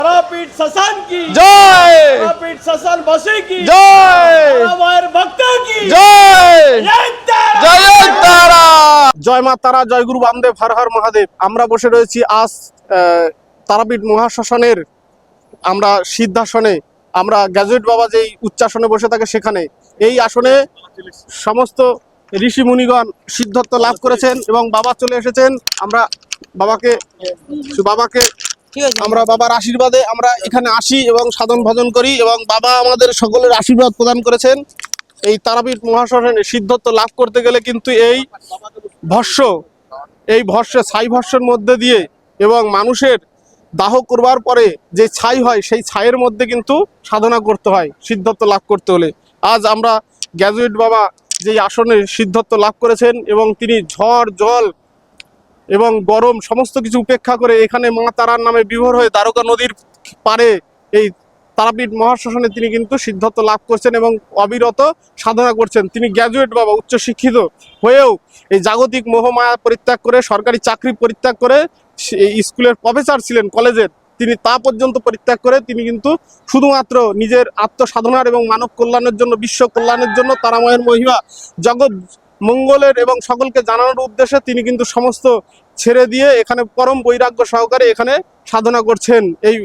तारापीठ ससान की জয়, तारापीठ ससान बसे की জয়, हमारे भक्तों की জয়, जय तारा। জয় তারা। জয় মা তারা, জয় গুরু বামদেব, হর হর মহাদেব। আমরা বসে রয়েছি আজ তারাপীঠ মহাশ্মশানের আমরা সিদ্ধাসনে, আমরা গ্যাজুয়েট বাবা যেই উচ্চাসনে বসে থাকে সেখানে। এই আসনে সমস্ত ঋষি মুনিগণ সিদ্ধত্ব লাভ করেছেন এবং বাবা চলে এসেছেন। আমরা বাবাকে বাবাকে আমরা বাবার আশীর্বাদে আমরা এখানে আসি এবং সাধন ভজন করি এবং বাবা আমাদের সকলের আশীর্বাদ প্রদান করেছেন। এই তারাপীঠ মহাশ্মশানে সিদ্ধত্ব লাভ করতে গেলে কিন্তু এই ভস্য ছাই ভস্যের মধ্যে দিয়ে এবং মানুষের দাহ করবার পরে যে ছাই হয় সেই ছাইয়ের মধ্যে কিন্তু সাধনা করতে হয় সিদ্ধত্ব লাভ করতে হলে। আজ আমরা গ্যাজুয়েট বাবা যেই আসনে সিদ্ধত্ব লাভ করেছেন এবং তিনি ঝড় জল এবং গরম সমস্ত কিছু উপেক্ষা করে এখানে মা তারার নামে বিভোর হয়ে দ্বারকা নদীর পারে এই তারাপীঠ মহাশ্মশানে তিনি কিন্তু সিদ্ধত্ব লাভ করছেন এবং অবিরত সাধনা করছেন। তিনি গ্র্যাজুয়েট বাবা, উচ্চ শিক্ষিত হয়েও এই জাগতিক মোহমায়া পরিত্যাগ করে, সরকারি চাকরি পরিত্যাগ করে, এই স্কুলের প্রফেসর ছিলেন কলেজের, তিনি তা পর্যন্ত পরিত্যাগ করে তিনি কিন্তু শুধুমাত্র নিজের আত্মসাধনার এবং মানব কল্যাণের জন্য, বিশ্ব কল্যাণের জন্য, তারামায়ের মহিমা জগৎ মঙ্গলের এবং সকলকে জানানোর উদ্দেশ্যে তিনি কিন্তু সমস্ত ছেড়ে দিয়ে এখানে পরম বৈরাগ্য সহকারে এখানে সাধনা করছেন। এই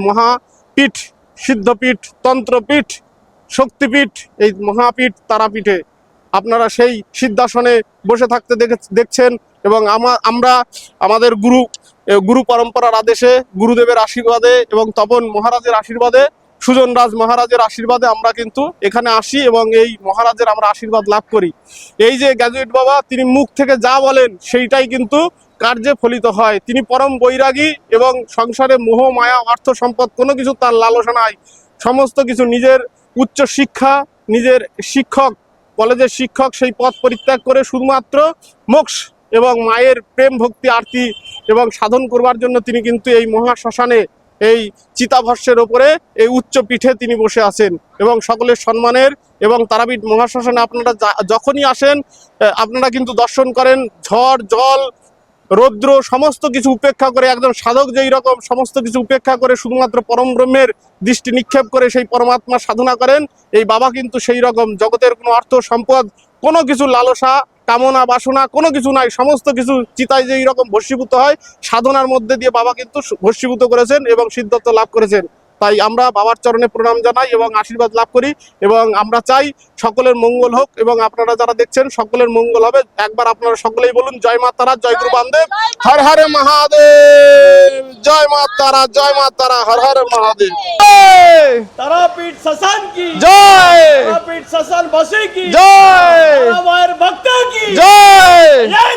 মহাপীঠ, সিদ্ধপীঠ, তন্ত্রপীঠ, শক্তিপীঠ, এই মহাপীঠ তারাপীঠে আপনারা সেই সিদ্ধাসনে বসে থাকতে দেখছেন এবং আমরা আমাদের গুরু পরম্পরার আদেশে, গুরুদেবের আশীর্বাদে এবং তপন মহারাজের আশীর্বাদে, সুজন রাজ মহারাজের আশীর্বাদে আমরা কিন্তু এখানে আসি এবং এই মহারাজের আমরা আশীর্বাদ লাভ করি। এই যে গ্র্যাজুয়েট বাবা, তিনি মুখ থেকে যা বলেন সেইটাই কিন্তু কার্যে ফলিত হয়। তিনি পরম বৈরাগী এবং সংসারে মোহ মায়া অর্থ সম্পদ কোনো কিছু তার লালসা নাই। সমস্ত কিছু নিজের উচ্চ শিক্ষা, নিজের শিক্ষক, কলেজের শিক্ষক, সেই পথ পরিত্যাগ করে শুধুমাত্র মোক্ষ এবং মায়ের প্রেম ভক্তি আরতি এবং সাধন করবার জন্য তিনি কিন্তু এই মহাশ্মশানে, এই চিতাভস্যের ওপরে, এই উচ্চ পীঠে তিনি বসে আছেন এবং সকলের সম্মানের। এবং তারাপীঠ মহাশ্মশানে আপনারা যখনই আসেন আপনারা কিন্তু দর্শন করেন ঝড় জল রৌদ্র সমস্ত কিছু উপেক্ষা করে, একজন সাধক যেই রকম সমস্ত কিছু উপেক্ষা করে শুধুমাত্র পরম ব্রহ্মের দৃষ্টি নিক্ষেপ করে সেই পরমাত্মা সাধনা করেন, এই বাবা কিন্তু সেই রকম জগতের কোনো অর্থ সম্পদ, কোনো কিছু লালসা কামনা বাসনা কোনো কিছু নাই, সমস্ত কিছু চিতায় যেই রকম ভস্মীভূত হয় সাধনার মধ্যে দিয়ে বাবা কিন্তু ভস্মীভূত করেছেন এবং সিদ্ধত্ব লাভ করেছেন। তাই আমরা বাবার চরণে প্রণাম জানাই এবং আশীর্বাদ লাভ করি এবং আমরা চাই সকলের মঙ্গল হোক এবং আপনারা যারা দেখছেন সকলের মঙ্গল হবে। একবার আপনারা সকলেই বলুন জয় মা তারা, জয় গুরু বামদেব, হর হর মহাদেব। জয় মা তারা, জয় মা তারা, হর হর মহাদেব। तारापीठ ससान की জয়, तारापीठ ससान बसे की জয়, हमारे भक्तों की জয়। जय